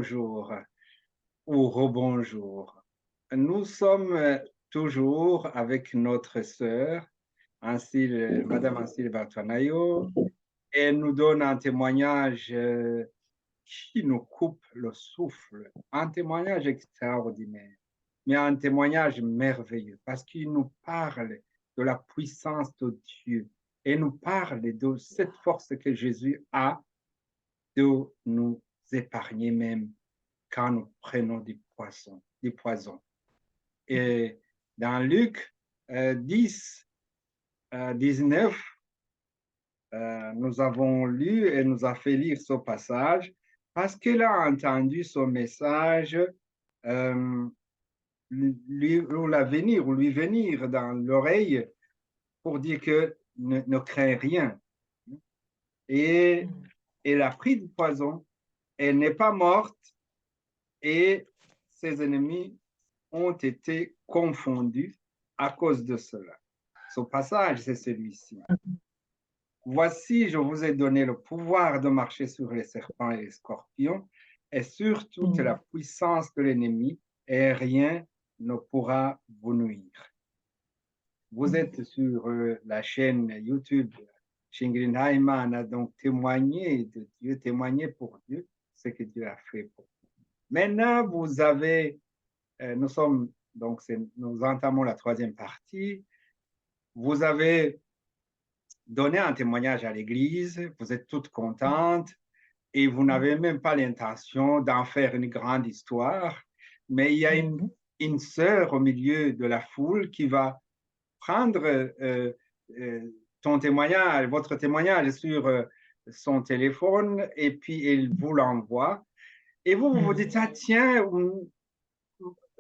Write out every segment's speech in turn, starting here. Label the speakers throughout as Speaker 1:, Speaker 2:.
Speaker 1: Bonjour ou rebonjour. Nous sommes toujours avec notre sœur, Madame Ancile Bartanayo, et elle nous donne un témoignage qui nous coupe le souffle, un témoignage extraordinaire, mais un témoignage merveilleux, parce qu'il nous parle de la puissance de Dieu et nous parle de cette force que Jésus a de nous épargner même quand nous prenons du poison. Et dans Luc 10, 19, nous avons lu et nous a fait lire ce passage parce qu'elle a entendu ce message lui venir dans l'oreille pour dire que ne crains rien. Et elle a pris du poison, elle n'est pas morte, et ses ennemis ont été confondus à cause de cela. Ce passage, c'est celui-ci. Voici, je vous ai donné le pouvoir de marcher sur les serpents et les scorpions et sur toute la puissance de l'ennemi, et rien ne pourra vous nuire. Vous êtes sur la chaîne YouTube Shingrin Haiman a donc témoigné de Dieu, témoigné pour Dieu, ce que Dieu a fait pour vous. Maintenant, vous avez, nous entamons la troisième partie. Vous avez donné un témoignage à l'Église, vous êtes toutes contentes et vous n'avez même pas l'intention d'en faire une grande histoire, mais il y a une sœur au milieu de la foule qui va prendre votre témoignage sur son téléphone et puis elle vous l'envoie. Et vous dites, ah tiens,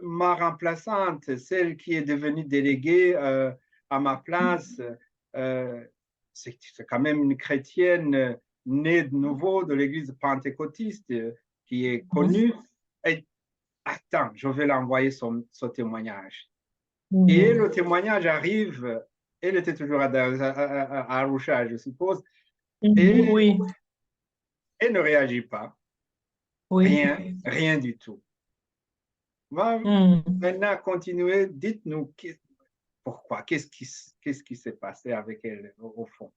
Speaker 1: ma remplaçante, celle qui est devenue déléguée à ma place, c'est quand même une chrétienne née de nouveau de l'église pentecôtiste qui est connue. Et, attends, je vais l'envoyer son témoignage. Et le témoignage arrive, elle était toujours à Arusha, je suppose, et elle ne réagit pas. Rien du tout. Maintenant, continuez, dites-nous pourquoi, qu'est-ce qui s'est passé avec elle au fond.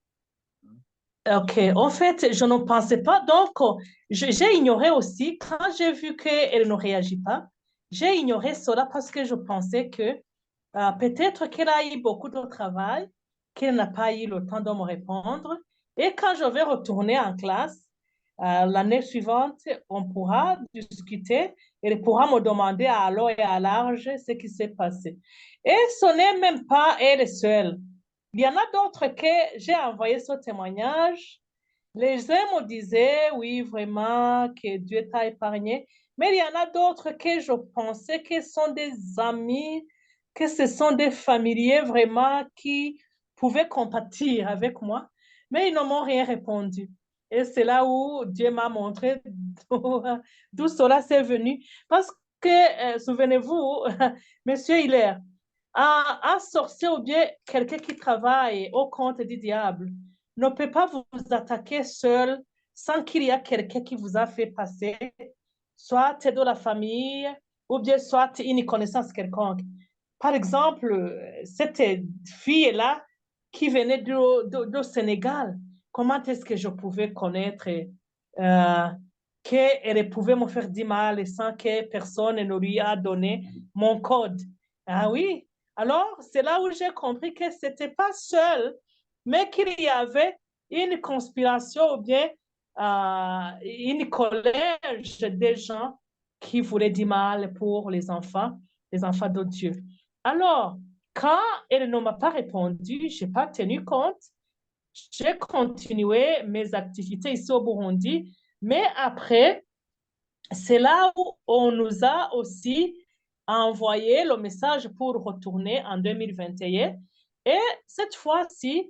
Speaker 2: Ok, en fait, je ne pensais pas, donc j'ai ignoré aussi, quand j'ai vu qu'elle ne réagit pas, j'ai ignoré cela parce que je pensais que peut-être qu'elle a eu beaucoup de travail, qu'elle n'a pas eu le temps de me répondre, et quand je vais retourner en classe, l'année suivante, on pourra discuter, elle pourra me demander à long et à large ce qui s'est passé. Et ce n'est même pas elle seule. Il y en a d'autres que j'ai envoyé ce témoignage. Les uns me disaient, oui, vraiment, que Dieu t'a épargné. Mais il y en a d'autres que je pensais que sont des amis, que ce sont des familiers vraiment qui pouvaient compatir avec moi. Mais ils ne m'ont rien répondu. Et c'est là où Dieu m'a montré d'où cela s'est venu. Parce que, souvenez-vous, Monsieur Hilaire, un sorcier ou bien quelqu'un qui travaille au compte du diable ne peut pas vous attaquer seul sans qu'il y ait quelqu'un qui vous a fait passer, soit de la famille ou bien soit une connaissance quelconque. Par exemple, cette fille-là qui venait du Sénégal, comment est-ce que je pouvais connaître qu'elle pouvait me faire du mal sans que personne ne lui a donné mon code? Ah oui, alors, c'est là où j'ai compris que ce n'était pas seul, mais qu'il y avait une conspiration ou bien une collège des gens qui voulaient du mal pour les enfants de Dieu. Alors, quand elle ne m'a pas répondu, je n'ai pas tenu compte. J'ai continué mes activités ici au Burundi, mais après, c'est là où on nous a aussi envoyé le message pour retourner en 2021. Et cette fois-ci,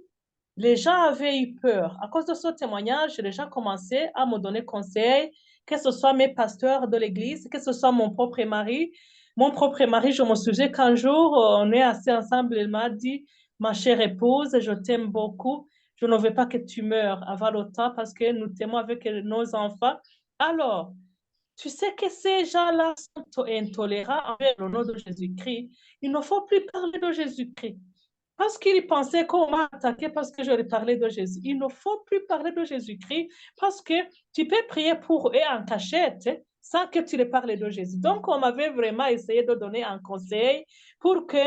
Speaker 2: les gens avaient eu peur. À cause de ce témoignage, les gens commençaient à me donner conseil, que ce soit mes pasteurs de l'église, que ce soit mon propre mari. Mon propre mari, je me souviens qu'un jour, on est assis ensemble, il m'a dit, ma chère épouse, je t'aime beaucoup. Je ne veux pas que tu meurs avant le temps parce que nous t'aimons avec nos enfants. Alors, Tu sais que ces gens-là sont intolérants envers le nom de Jésus-Christ. Il ne faut plus parler de Jésus-Christ. Parce qu'ils pensaient qu'on m'a attaqué parce que j'aurais parlé de Jésus. Il ne faut plus parler de Jésus-Christ parce que tu peux prier pour eux en cachette sans que tu les parles de Jésus. Donc, on m'avait vraiment essayé de donner un conseil pour que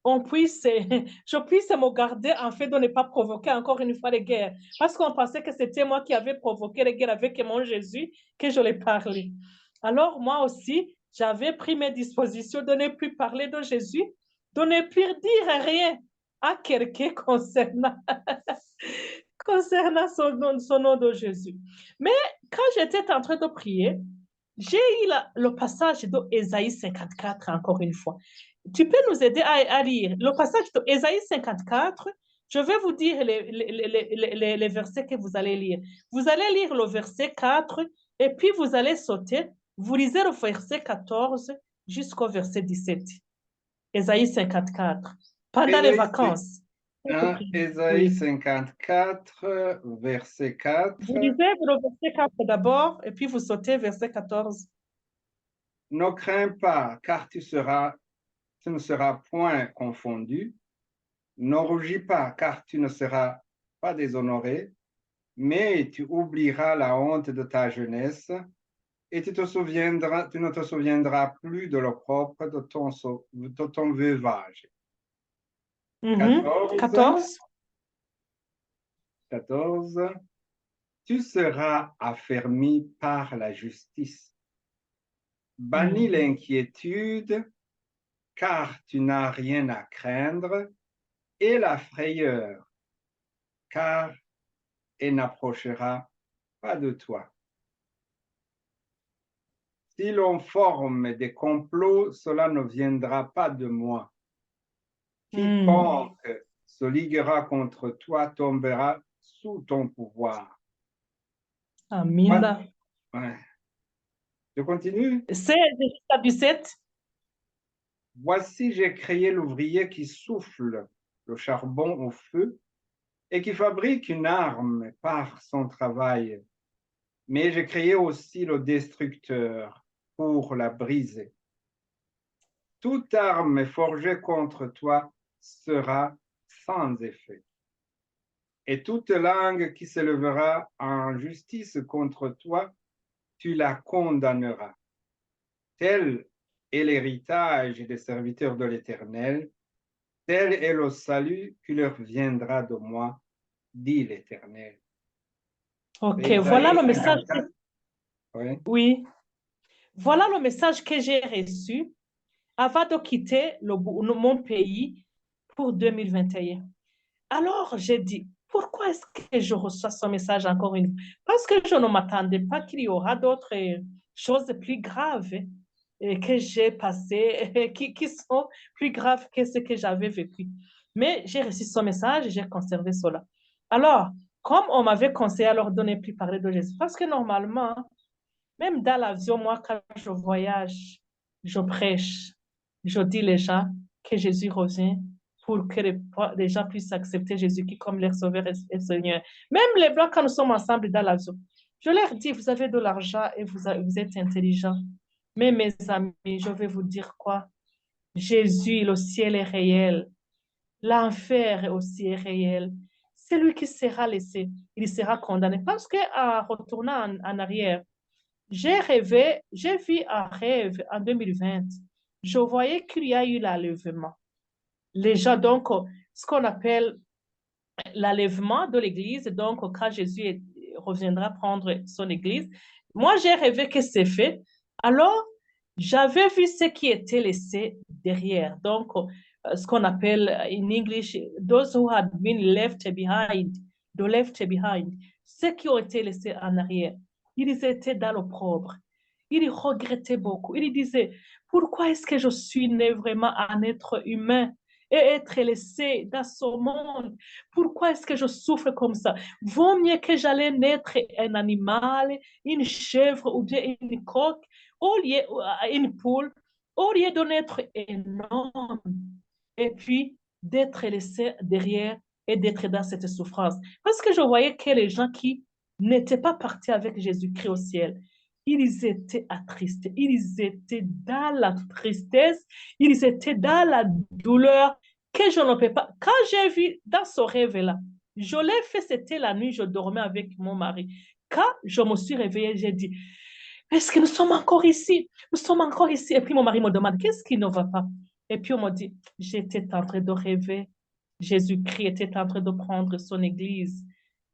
Speaker 2: je puisse me garder en fait de ne pas provoquer encore une fois les guerres. Parce qu'on pensait que c'était moi qui avais provoqué les guerres avec mon Jésus que je l'ai parlé. Alors, moi aussi, j'avais pris mes dispositions de ne plus parler de Jésus, de ne plus dire rien à quelqu'un concernant son nom de Jésus. Mais quand j'étais en train de prier, j'ai eu le passage de Ésaïe 54 encore une fois. Tu peux nous aider à lire le passage de Ésaïe 54. Je vais vous dire les versets que vous allez lire. Vous allez lire le verset 4 et puis vous allez sauter. Vous lisez le verset 14 jusqu'au verset 17. Ésaïe 54. Pendant les vacances.
Speaker 1: Ésaïe 54, verset 4.
Speaker 2: Vous lisez le verset 4 d'abord et puis vous sautez verset 14.
Speaker 1: Ne crains pas, car tu ne seras point confondu. Ne rougis pas, car tu ne seras pas déshonoré, mais tu oublieras la honte de ta jeunesse et tu ne te souviendras plus de l'opprobre de ton veuvage.
Speaker 2: 14.
Speaker 1: 14. Tu seras affermi par la justice. Bannis l'inquiétude, car tu n'as rien à craindre, et la frayeur, car elle n'approchera pas de toi. Si l'on forme des complots, cela ne viendra pas de moi. Quiconque se liguera contre toi tombera sous ton pouvoir.
Speaker 2: Amen.
Speaker 1: Ouais. Je continue.
Speaker 2: C'est jusqu'à 17.
Speaker 1: Voici, j'ai créé l'ouvrier qui souffle le charbon au feu et qui fabrique une arme par son travail. Mais j'ai créé aussi le destructeur pour la briser. Toute arme forgée contre toi sera sans effet. Et toute langue qui s'élèvera en justice contre toi, tu la condamneras. Tel est l'héritage des serviteurs de l'Éternel, tel est le salut qui leur viendra de moi, dit l'Éternel.
Speaker 2: Ok, voilà le message.
Speaker 1: Oui.
Speaker 2: Oui. Voilà le message que j'ai reçu avant de quitter mon pays pour 2021. Alors, j'ai dit, pourquoi est-ce que je reçois ce message encore une fois? Parce que je ne m'attendais pas qu'il y aura d'autres choses plus graves que j'ai passées, qui sont plus graves que ce que j'avais vécu. Mais j'ai reçu ce message et j'ai conservé cela. Alors, comme on m'avait conseillé alors de ne plus parler de Jésus, parce que normalement, même dans l'avion, moi, quand je voyage, je prêche, je dis les gens que Jésus revient pour que les gens puissent accepter Jésus-Christ comme leur sauveur et Seigneur. Même les Blancs, quand nous sommes ensemble dans l'avion, je leur dis, vous avez de l'argent et vous êtes intelligents. Mais mes amis, je vais vous dire quoi? Jésus, le ciel est réel. L'enfer aussi est réel. Celui qui sera laissé, il sera condamné. Parce qu'en retournant en arrière, j'ai rêvé, j'ai vu un rêve en 2020. Je voyais qu'il y a eu l'enlèvement. Les gens, donc, ce qu'on appelle l'enlèvement de l'Église, donc, quand Jésus reviendra prendre son Église, moi, j'ai rêvé que c'est fait. Alors, j'avais vu ce qui était laissé derrière. Donc, ce qu'on appelle in English, those who had been left behind, the left behind, ceux qui ont été laissés en arrière. Ils étaient dans l'opprobre. Ils regrettaient beaucoup. Ils disaient, pourquoi est-ce que je suis né vraiment un être humain et être laissé dans ce monde? Pourquoi est-ce que je souffre comme ça? Vaut mieux que j'allais naître un animal, une chèvre ou bien une coque, au lieu, une poule, au lieu de naître un homme et puis d'être laissé derrière et d'être dans cette souffrance. Parce que je voyais que les gens qui n'étaient pas partis avec Jésus-Christ au ciel, ils étaient attristés, ils étaient dans la tristesse, ils étaient dans la douleur que je ne peux pas. Quand j'ai vu dans ce rêve-là, je l'ai fait, c'était la nuit, je dormais avec mon mari. Quand je me suis réveillée, j'ai dit, est-ce que nous sommes encore ici? Nous sommes encore ici. Et puis mon mari me demande, qu'est-ce qui ne va pas? Et puis on m'a dit, j'étais en train de rêver. Jésus-Christ était en train de prendre son église.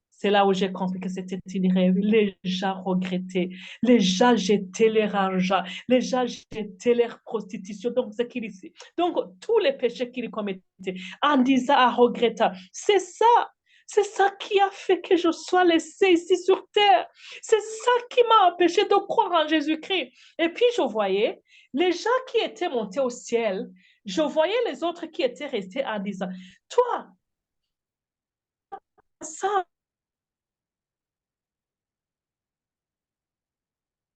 Speaker 2: C'est là où j'ai compris que c'était une rêve. Les gens regrettaient. Les gens jetaient leur argent. Les gens jetaient leur prostitution. Donc, ce qu'il ici. Donc, tous les péchés qu'ils commettaient en disant, en regrettant. C'est ça. C'est ça qui a fait que je sois laissée ici sur terre. C'est ça qui m'a empêché de croire en Jésus-Christ. Et puis, je voyais les gens qui étaient montés au ciel. Je voyais les autres qui étaient restés en disant, toi, ça,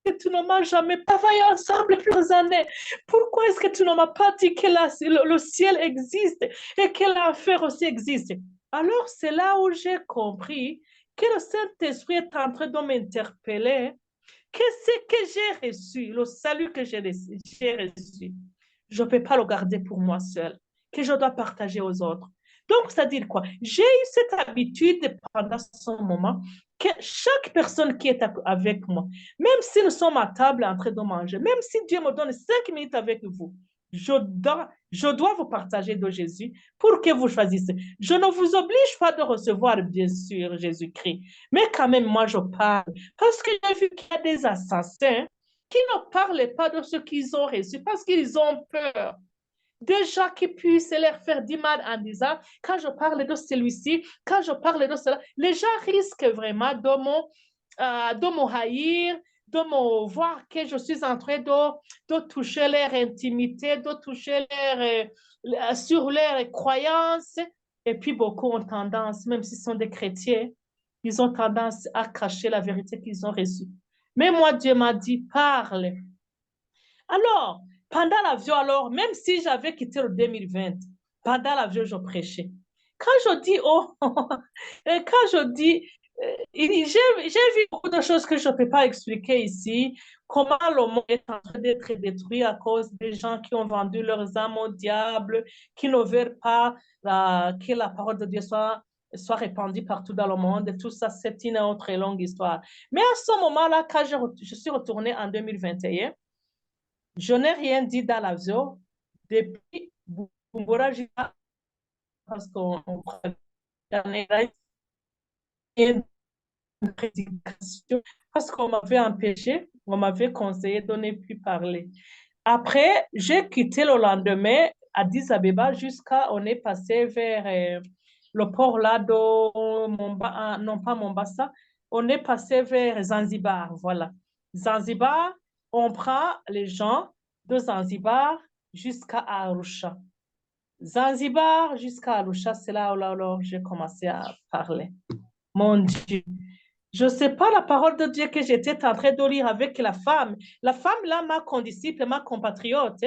Speaker 2: que tu ne m'as jamais travaillé ensemble plusieurs années? Pourquoi est-ce que tu ne m'as pas dit que le ciel existe et que l'enfer aussi existe? Alors, c'est là où j'ai compris que le Saint-Esprit est en train de m'interpeller. Qu'est-ce que j'ai reçu, le salut que j'ai reçu, je ne peux pas le garder pour moi seul, que je dois partager aux autres. Donc, c'est-à-dire quoi? J'ai eu cette habitude pendant ce moment que chaque personne qui est avec moi, même si nous sommes à table en train de manger, même si Dieu me donne 5 minutes avec vous, je dois vous partager de Jésus pour que vous choisissez. Je ne vous oblige pas de recevoir, bien sûr, Jésus-Christ, mais quand même, moi, je parle. Parce que j'ai vu qu'il y a des assassins qui ne parlent pas de ce qu'ils ont reçu parce qu'ils ont peur. Des gens qui puissent leur faire du mal en disant, quand je parle de celui-ci, quand je parle de cela, les gens risquent vraiment de me haïr, de me voir que je suis en train de toucher leur intimité, de toucher sur leurs croyances. Et puis beaucoup ont tendance, même s'ils sont des chrétiens, ils ont tendance à cacher la vérité qu'ils ont reçue. Mais moi, Dieu m'a dit, parle. Alors, pendant l'avion, alors, même si j'avais quitté le 2020, pendant l'avion, je prêchais. Quand je dis, oh, quand je dis, j'ai vu beaucoup de choses que je ne peux pas expliquer ici. Comment le monde est en train d'être détruit à cause des gens qui ont vendu leurs âmes au diable, qui ne veulent pas que la parole de Dieu soit répandue partout dans le monde. Et tout ça, c'est une autre longue histoire. Mais à ce moment-là, quand je suis retournée en 2021, je n'ai rien dit dans l'avion depuis Bumbura parce qu'on une prédication parce qu'on m'avait empêché, on m'avait conseillé de ne plus parler. Après, j'ai quitté le lendemain Addis Abeba jusqu'à on est passé vers le port là de non pas Mombasa, on est passé vers Zanzibar, voilà. Zanzibar, on prend les gens de Zanzibar jusqu'à Arusha. Zanzibar jusqu'à Arusha, c'est là où j'ai commencé à parler. Mon Dieu. Je ne sais pas la parole de Dieu que j'étais en train de lire avec la femme. La femme, là, ma condisciple, ma compatriote,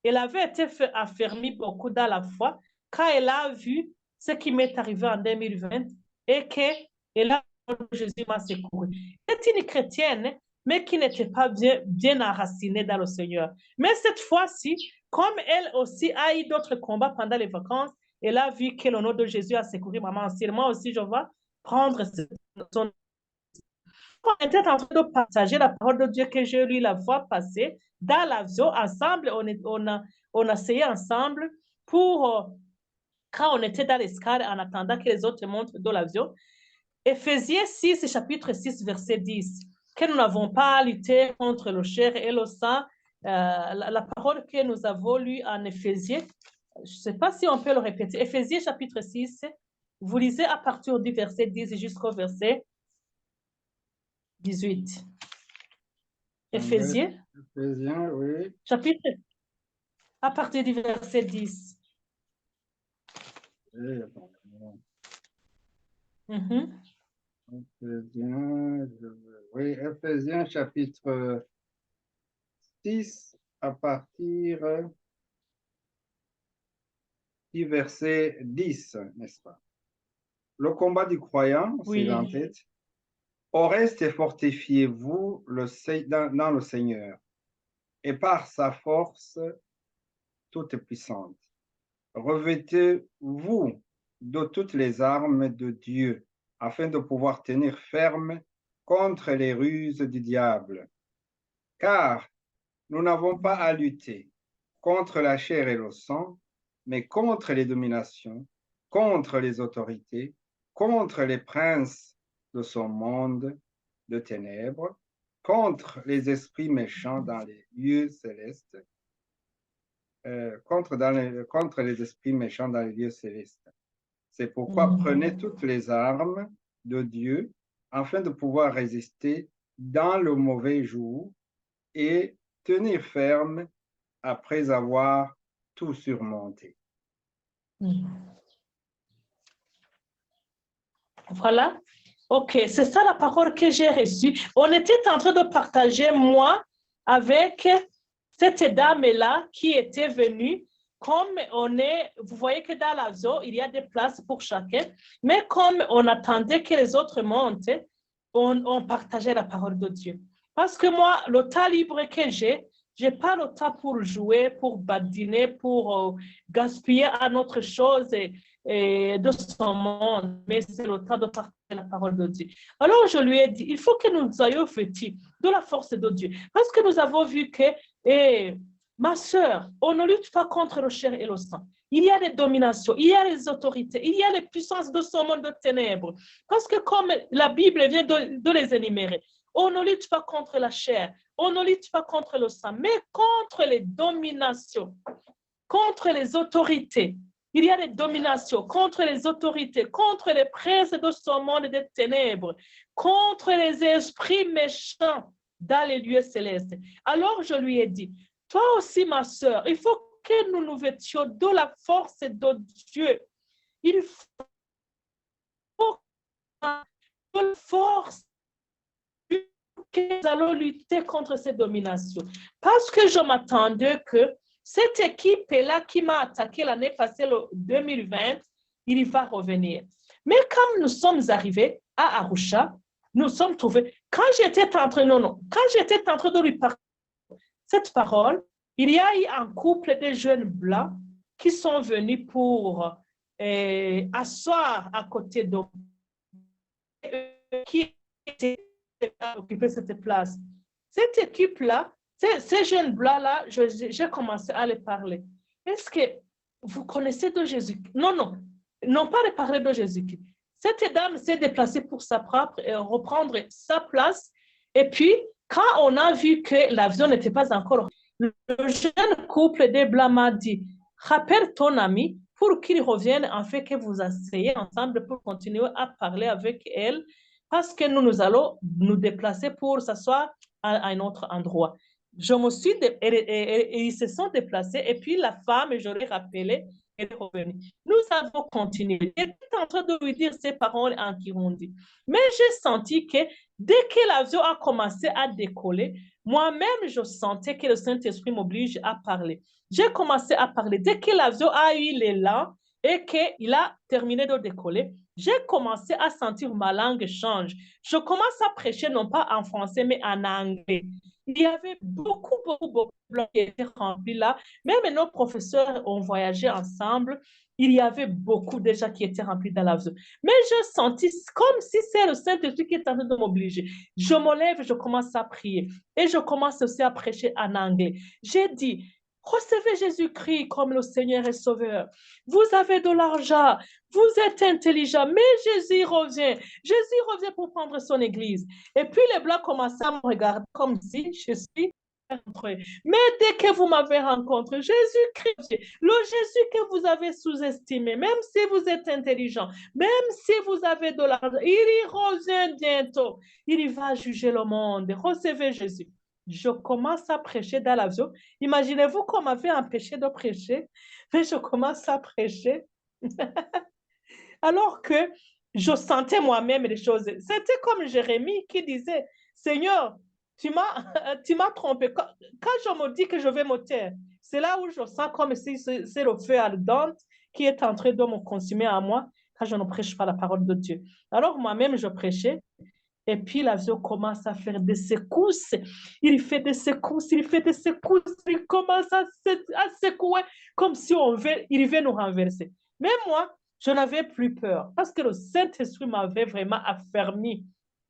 Speaker 2: elle avait été affermie beaucoup dans la foi quand elle a vu ce qui m'est arrivé en 2020 et qu'elle a Jésus m'a secouru. C'est une chrétienne, mais qui n'était pas bien enracinée dans le Seigneur. Mais cette fois-ci, comme elle aussi a eu d'autres combats pendant les vacances, elle a vu que le nom de Jésus a secouru maman. Moi aussi, je vais prendre son. On était en train de partager la parole de Dieu que j'ai lu la fois passée dans l'avion ensemble. On a essayé ensemble pour, quand on était dans l'escale en attendant que les autres montent de l'avion. Éphésiens 6, chapitre 6, verset 10. Que nous n'avons pas lutté contre le chair et le sang. La parole que nous avons lue en Éphésiens, je ne sais pas si on peut le répéter. Éphésiens chapitre 6, vous lisez à partir du verset 10 jusqu'au verset 18. Éphésiens,
Speaker 1: oui.
Speaker 2: chapitre, à partir du verset 10.
Speaker 1: Oui, Éphésiens chapitre 6 à partir du verset 10, n'est-ce pas? Le combat du croyant, c'est en tête. Au reste, fortifiez-vous dans le Seigneur et par sa force toute puissante. Revêtez-vous de toutes les armes de Dieu afin de pouvoir tenir ferme contre les ruses du diable. Car nous n'avons pas à lutter contre la chair et le sang, mais contre les dominations, contre les autorités, contre les princes de ce monde de ténèbres, contre les esprits méchants dans les lieux célestes, contre les esprits méchants dans les lieux célestes. C'est pourquoi prenez toutes les armes de Dieu afin de pouvoir résister dans le mauvais jour et tenir ferme après avoir tout surmonté.
Speaker 2: Voilà. OK, c'est ça la parole que j'ai reçue. On était en train de partager, moi, avec cette dame-là qui était venue. Comme vous voyez que dans l'avion, il y a des places pour chacun, mais comme on attendait que les autres montent, on partageait la parole de Dieu. Parce que moi, le temps libre que j'ai pas le temps pour jouer, pour badiner, pour gaspiller à notre chose et de son monde, mais c'est le temps de partager la parole de Dieu. Alors je lui ai dit, il faut que nous soyons vêtus de la force de Dieu, parce que nous avons vu que, ma sœur, on ne lutte pas contre le chair et le sang. Il y a les dominations, il y a les autorités, il y a les puissances de ce monde de ténèbres, parce que comme la Bible vient de les énumérer, on ne lutte pas contre la chair, on ne lutte pas contre le sang, mais contre les dominations, contre les autorités. Il y a des dominations contre les autorités, contre les princes de ce monde des ténèbres, contre les esprits méchants dans les lieux célestes. Alors je lui ai dit, toi aussi ma sœur, il faut que nous nous vêtions de la force de Dieu. Il faut de la force que nous allons lutter contre ces dominations. Parce que je m'attendais que cette équipe-là qui m'a attaqué l'année passée, le 2020, il va revenir. Mais quand nous sommes arrivés à Arusha, nous sommes trouvés, quand j'étais en train de lui parler cette parole, il y a eu un couple de jeunes blancs qui sont venus pour asseoir à côté d'eux, qui étaient occuper cette place. Cette équipe-là, ces jeunes blancs-là, j'ai commencé à les parler. Est-ce que vous connaissez de Jésus? Non, pas de parler de Jésus. Cette dame s'est déplacée pour sa propre reprendre sa place. Et puis, quand on a vu que l'avion n'était pas encore, le jeune couple des blancs m'a dit, rappelle ton ami pour qu'il revienne, en fait, que vous asseyez ensemble pour continuer à parler avec elle, parce que nous allons nous déplacer pour s'asseoir à un autre endroit. Je me suis, ils se sont déplacés, et puis la femme, je l'ai rappelé, elle est revenue. Nous avons continué. J'étais en train de lui dire ces paroles en Kirundi. Mais j'ai senti que dès que l'avion a commencé à décoller, moi-même, je sentais que le Saint-Esprit m'oblige à parler. J'ai commencé à parler. Dès que l'avion a eu l'élan et qu'il a terminé de décoller, j'ai commencé à sentir ma langue change. Je commence à prêcher non pas en français, mais en anglais. Il y avait beaucoup de blancs qui étaient remplis là. Même nos professeurs ont voyagé ensemble. Il y avait beaucoup déjà qui étaient remplis dans l'avion. Mais je sentis comme si c'est le Saint-Esprit qui est en train de m'obliger. Je me lève, je commence à prier. Et je commence aussi à prêcher en anglais. J'ai dit, recevez Jésus-Christ comme le Seigneur et Sauveur. Vous avez de l'argent, vous êtes intelligent, mais Jésus revient. Jésus revient pour prendre son église. Et puis les Blancs commençaient à me regarder comme si je suis rentré. Mais dès que vous m'avez rencontré, Jésus-Christ, le Jésus que vous avez sous-estimé, même si vous êtes intelligent, même si vous avez de l'argent, il y revient bientôt. Il va juger le monde. Recevez Jésus. Je commence à prêcher dans l'avion. Imaginez-vous qu'on m'avait empêché de prêcher, mais je commence à prêcher. Alors que je sentais moi-même les choses. C'était comme Jérémie qui disait, Seigneur, tu m'as trompé. Quand je me dis que je vais me taire, c'est là où je sens comme si c'est le feu ardent qui est en train de me consumer à moi quand je ne prêche pas la parole de Dieu. Alors moi-même, je prêchais. Et puis l'avion commence à faire des secousses. Il fait des secousses, il fait des secousses, il commence à secouer comme si il veut nous renverser. Mais moi, je n'avais plus peur parce que le Saint-Esprit m'avait vraiment affermi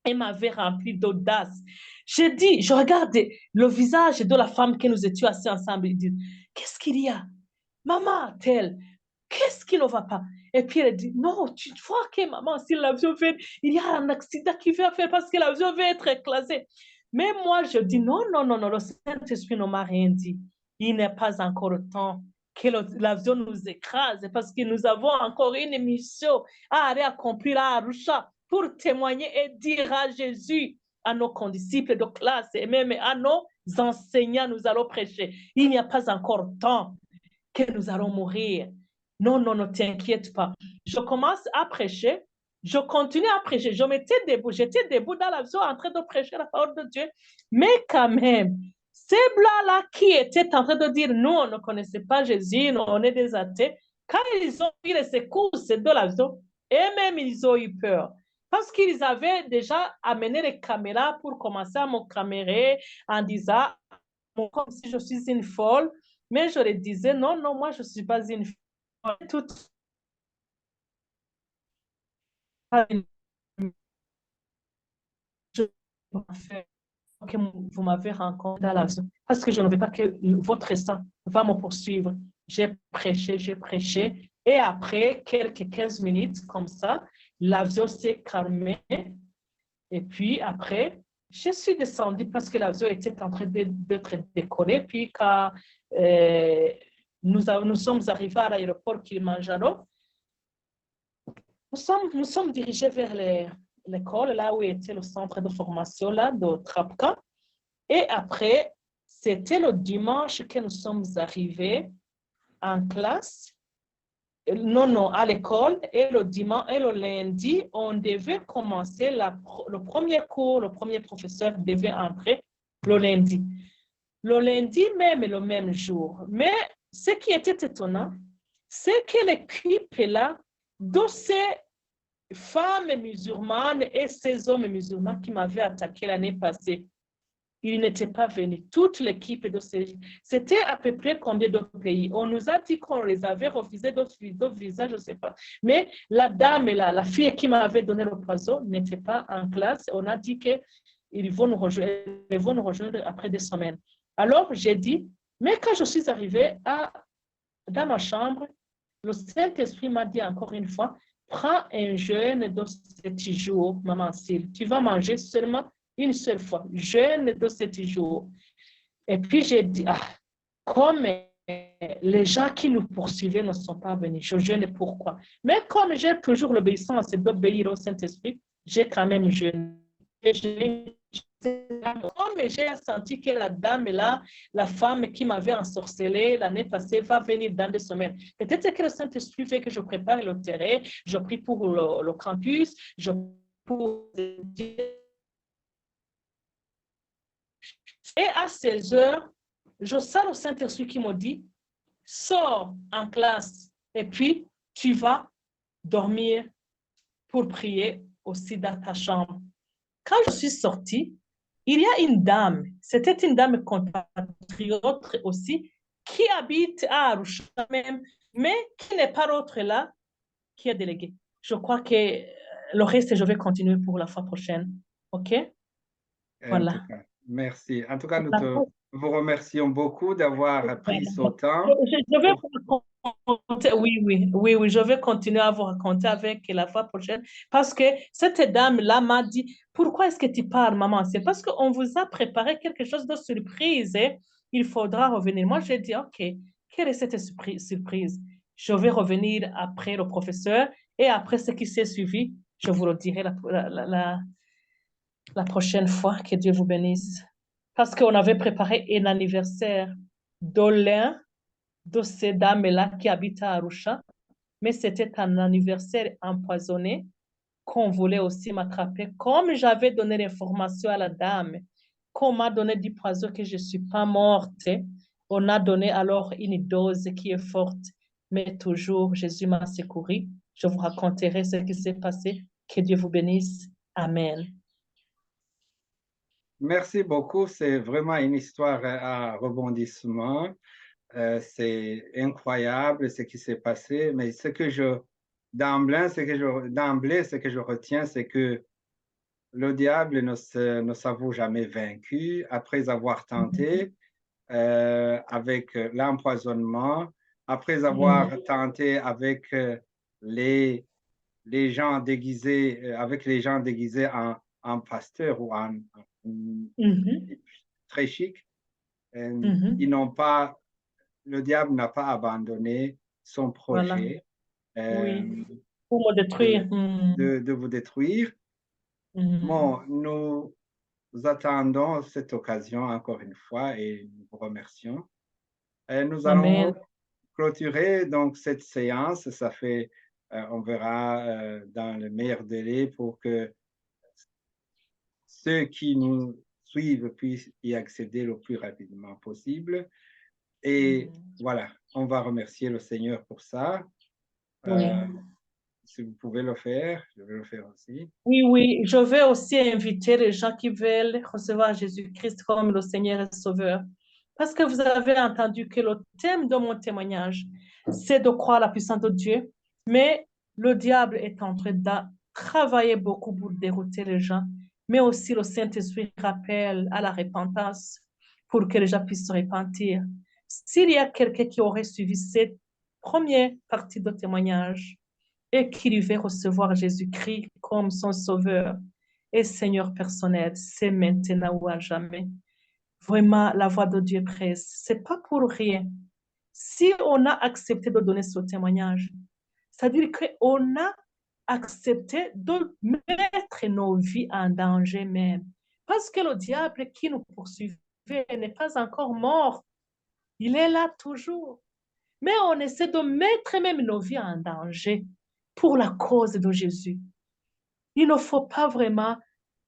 Speaker 2: et m'avait rempli d'audace. J'ai dit, je regardais le visage de la femme que nous étions assis ensemble. Il dit, qu'est-ce qu'il y a? Maman, tel, qu'est-ce qui ne va pas? Et puis elle dit, non, tu vois que maman, si l'avion vient, il y a un accident qui va faire parce que l'avion va être écrasé. Mais moi, je dis, non, non, non, non, le Saint-Esprit ne m'a rien dit. Il n'est pas encore le temps que l'avion nous écrase parce que nous avons encore une mission à aller accomplir à Arusha pour témoigner et dire à Jésus, à nos condisciples de classe et même à nos enseignants, nous allons prêcher. Il n'y a pas encore temps que nous allons mourir. Non, non, ne t'inquiète pas. Je commence à prêcher. Je continue à prêcher. Je m'étais debout. J'étais debout dans l'avion en train de prêcher la parole de Dieu. Mais quand même, ces blancs-là qui étaient en train de dire, nous, on ne connaissait pas Jésus, nous, on est des athées, quand ils ont eu les secousses de l'avion, et même ils ont eu peur. Parce qu'ils avaient déjà amené les caméras pour commencer à me camérer en disant, comme si je suis une folle. Mais je leur disais, non, non, moi, je ne suis pas une folle. Toute que vous m'avez rencontré dans l'avion. Parce que je ne veux pas que votre sang va me poursuivre. J'ai prêché. Et après quelques 15 minutes comme ça, l'avion s'est calmé. Et puis après, je suis descendue parce que l'avion était en train d'être décollé. Puis quand nous sommes arrivés à l'aéroport Kilimanjaro, nous sommes dirigés vers l'école, là où était le centre de formation là, de Trapka. Et après, c'était le dimanche que nous sommes arrivés en classe. Non, à l'école. Et le dimanche et le lundi, on devait commencer le premier cours. Le premier professeur devait entrer le lundi. Le lundi même, le même jour. Mais ce qui était étonnant, c'est que l'équipe là, de ces femmes musulmanes et ces hommes musulmans qui m'avaient attaqué l'année passée, ils n'étaient pas venus. Toute l'équipe de ces... C'était à peu près combien d'autres pays? On nous a dit qu'on les avait refusés d'autres visas, je ne sais pas. Mais la dame, la fille qui m'avait donné le poison n'était pas en classe. On a dit qu'ils vont nous rejoindre après des semaines. Alors, j'ai dit, mais quand je suis arrivée dans ma chambre, le Saint-Esprit m'a dit encore une fois, prends un jeûne de 7 jours, maman Syl. Tu vas manger seulement une seule fois, jeûne de 7 jours. Et puis j'ai dit, comme les gens qui nous poursuivaient ne sont pas venus, je jeûne pourquoi? Mais comme j'ai toujours l'obéissance d'obéir au Saint-Esprit, j'ai quand même jeûné. Comme j'ai senti que la dame là, la femme qui m'avait ensorcelée l'année passée, va venir dans 2 semaines. Peut-être que le Saint-Esprit fait que je prépare le terrain, je prie pour le campus, je prie pour... Et à 16 heures, je sens le Saint-Esprit qui me dit, sors en classe et puis tu vas dormir pour prier aussi dans ta chambre. Quand je suis sortie, il y a une dame, c'était une dame compatriote aussi, qui habite à Arusha même, mais qui n'est pas l'autre là, qui est déléguée. Je crois que le reste, je vais continuer pour la fois prochaine. OK?
Speaker 1: En tout cas, merci. En tout cas, vous remercions beaucoup d'avoir pris ce temps.
Speaker 2: Je vais vous raconter, oui, je vais continuer à vous raconter avec la fois prochaine parce que cette dame-là m'a dit, pourquoi est-ce que tu parles, maman? C'est parce qu'on vous a préparé quelque chose de surprise et il faudra revenir. Moi, j'ai dit, OK, quelle est cette surprise? Je vais revenir après le professeur et après ce qui s'est suivi, je vous le dirai la prochaine fois. Que Dieu vous bénisse. Parce qu'on avait préparé un anniversaire de l'un de ces dames-là qui habitent à Arusha, mais c'était un anniversaire empoisonné qu'on voulait aussi m'attraper. Comme j'avais donné l'information à la dame, qu'on m'a donné du poison que je ne suis pas morte, on a donné alors une dose qui est forte, mais toujours Jésus m'a secouru. Je vous raconterai ce qui s'est passé. Que Dieu vous bénisse. Amen.
Speaker 1: Merci beaucoup. C'est vraiment une histoire à rebondissement. C'est incroyable ce qui s'est passé, mais d'emblée, ce que je retiens, c'est que le diable ne s'avoue jamais vaincu après avoir tenté avec l'empoisonnement, après avoir tenté avec les, les gens déguisés, avec les gens déguisés en pasteur ou en
Speaker 2: Mhm,
Speaker 1: très chic. Ils
Speaker 2: mhm.
Speaker 1: n'ont pas, le diable n'a pas abandonné son
Speaker 2: Voilà,
Speaker 1: projet
Speaker 2: oui,
Speaker 1: euh,
Speaker 2: pour me détruire.
Speaker 1: de, de vous détruire.
Speaker 2: Mhm.
Speaker 1: Bon, nous attendons cette occasion encore une fois et nous vous remercions. Et nous allons
Speaker 2: Amen.
Speaker 1: clôturer donc cette séance. On verra dans le meilleur délai pour que ceux qui nous suivent puissent y accéder le plus rapidement possible. Et
Speaker 2: Mhm.
Speaker 1: voilà, on va remercier le Seigneur pour ça.
Speaker 2: Oui.
Speaker 1: Euh, si vous pouvez le faire, je vais le faire aussi.
Speaker 2: Oui, oui, je vais aussi inviter les gens qui veulent recevoir Jésus-Christ comme le Seigneur et Sauveur. Parce que vous avez entendu que le thème de mon témoignage, c'est de croire la puissance de Dieu. Mais le diable est en train de travailler beaucoup pour dérouter les gens. Mais aussi le Saint-Esprit rappelle à la repentance pour que les gens puissent se repentir. S'il y a quelqu'un qui aurait suivi cette première partie de témoignage, et qui veut recevoir Jésus-Christ comme son sauveur et Seigneur personnel, c'est maintenant ou à jamais. Vraiment, la voix de Dieu presse. C'est pas pour rien. Si on a accepté de donner ce témoignage, c'est-à-dire qu'on a accepté de mettre nos vies en danger même. Parce que le diable qui nous poursuivait n'est pas encore mort. Il est là toujours. Mais on essaie de mettre même nos vies en danger pour la cause de Jésus. Il ne faut pas vraiment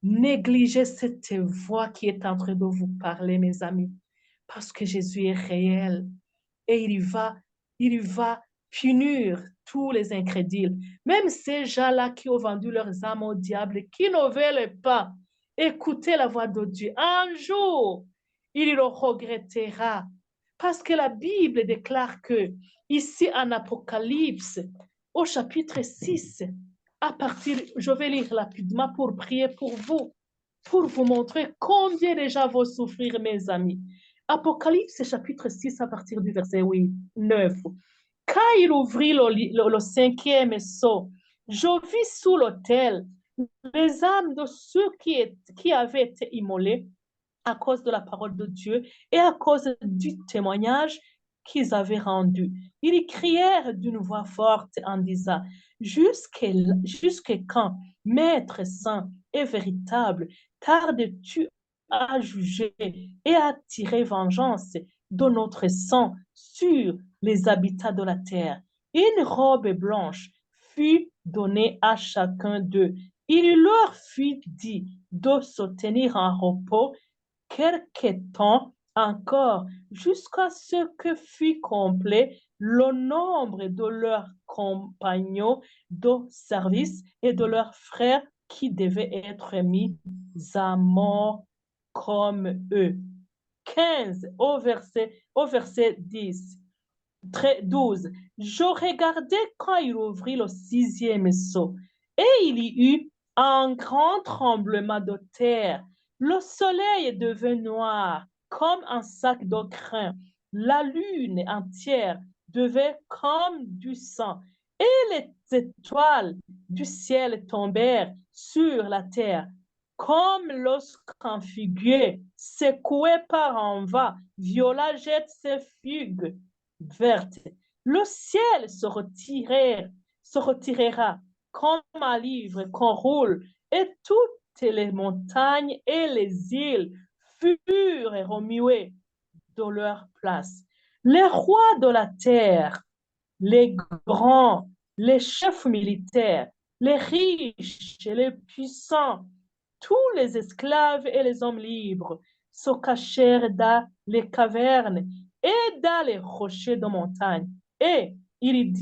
Speaker 2: négliger cette voix qui est en train de vous parler, mes amis, parce que Jésus est réel et il va punir tous les incrédules, même ces gens-là qui ont vendu leurs âmes au diable, qui ne veulent pas écouter la voix de Dieu. Un jour, il le regrettera, parce que la Bible déclare que ici en Apocalypse, au chapitre 6, je vais lire rapidement pour prier pour vous montrer combien déjà vont souffrir mes amis. Apocalypse chapitre 6 à partir du verset 8, 9. Quand il ouvrit le cinquième sceau, je vis sous l'autel les âmes de ceux qui avaient été immolés à cause de la parole de Dieu et à cause du témoignage qu'ils avaient rendu. Ils crièrent d'une voix forte en disant, jusqu'à quand, Maître saint et véritable, tardes-tu à juger et à tirer vengeance de notre sang sur les habitants de la terre? Une robe blanche fut donnée à chacun d'eux. Il leur fut dit de se tenir en repos quelque temps encore, jusqu'à ce que fût complet le nombre de leurs compagnons de service et de leurs frères qui devaient être mis à mort comme eux. 15 au verset 10. 12. Je regardais quand il ouvrit le sixième sceau, et il y eut un grand tremblement de terre. Le soleil devint noir comme un sac de crin. La lune entière devait comme du sang. Et les étoiles du ciel tombèrent sur la terre. Comme lorsqu'un figuier, secoué par un vent, viola jette ses figues verte. Le ciel se retirera comme un livre qu'on roule, et toutes les montagnes et les îles furent remuées de leur place. Les rois de la terre, les grands, les chefs militaires, les riches et les puissants, tous les esclaves et les hommes libres se cachèrent dans les cavernes et dans les rochers de montagne. Et il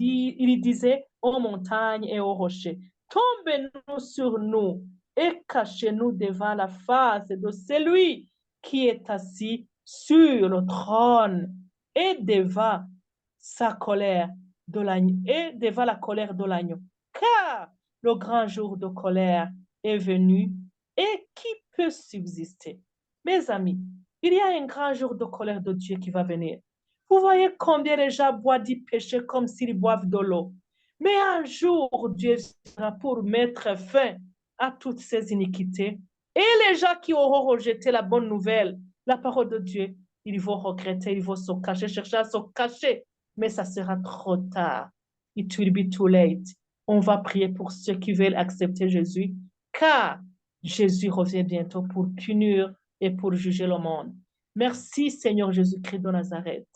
Speaker 2: disait aux montagnes et aux rochers, tombez-nous sur nous et cachez-nous devant la face de celui qui est assis sur le trône et devant sa colère de l'agneau, et devant la colère de l'agneau. Car le grand jour de colère est venu et qui peut subsister? Mes amis, il y a un grand jour de colère de Dieu qui va venir. Vous voyez combien les gens boivent du péché comme s'ils boivent de l'eau. Mais un jour, Dieu sera pour mettre fin à toutes ces iniquités. Et les gens qui auront rejeté la bonne nouvelle, la parole de Dieu, ils vont regretter, ils vont se cacher, chercher à se cacher. Mais ça sera trop tard. It will be too late. On va prier pour ceux qui veulent accepter Jésus, car Jésus revient bientôt pour punir et pour juger le monde. Merci Seigneur Jésus-Christ de Nazareth.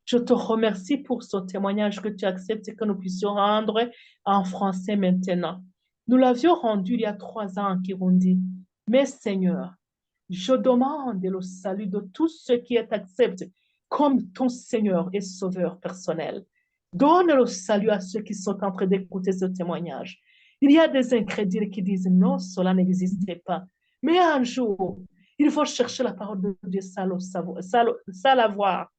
Speaker 2: Je te remercie pour ce témoignage que tu acceptes et que nous puissions rendre en français maintenant. Nous l'avions rendu il y a 3 ans en Kirundi. Mais Seigneur, je demande le salut de tous ceux qui t'acceptent comme ton Seigneur et Sauveur personnel. Donne le salut à ceux qui sont en train d'écouter ce témoignage. Il y a des incrédules qui disent non, cela n'existait pas. Mais un jour, il faut chercher la parole de Dieu sans la voir.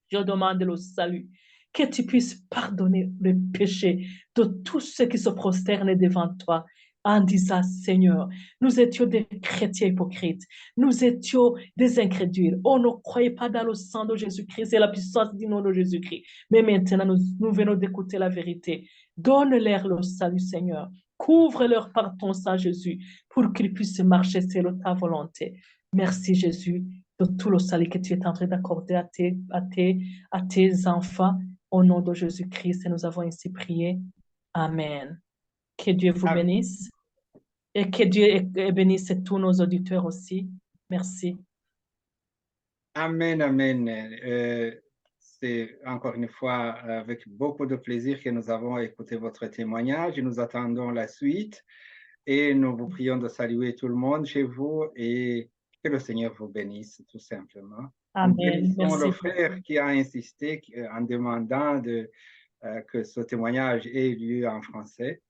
Speaker 2: Je demande le salut, que tu puisses pardonner le péché de tous ceux qui se prosternent devant toi en disant, Seigneur, nous étions des chrétiens hypocrites, nous étions des incrédules, on ne croyait pas dans le sang de Jésus-Christ et la puissance du nom de Jésus-Christ. Mais maintenant, nous venons d'écouter la vérité. Donne-leur le salut, Seigneur. Couvre-leur par ton sang, Jésus, pour qu'ils puissent marcher selon ta volonté. Merci, Jésus, de tout le salut que tu es en train d'accorder à tes enfants. Au nom de Jésus-Christ, et nous avons ainsi prié. Amen. Que Dieu vous bénisse et que Dieu bénisse tous nos auditeurs aussi. Merci.
Speaker 1: Amen, amen. C'est encore une fois avec beaucoup de plaisir que nous avons écouté votre témoignage. Nous attendons la suite et nous vous prions de saluer tout le monde chez vous et que le Seigneur vous bénisse tout simplement.
Speaker 2: Amen.
Speaker 1: Nous bénissons
Speaker 2: Merci.
Speaker 1: le frère qui a insisté en demandant que ce témoignage ait lieu en français.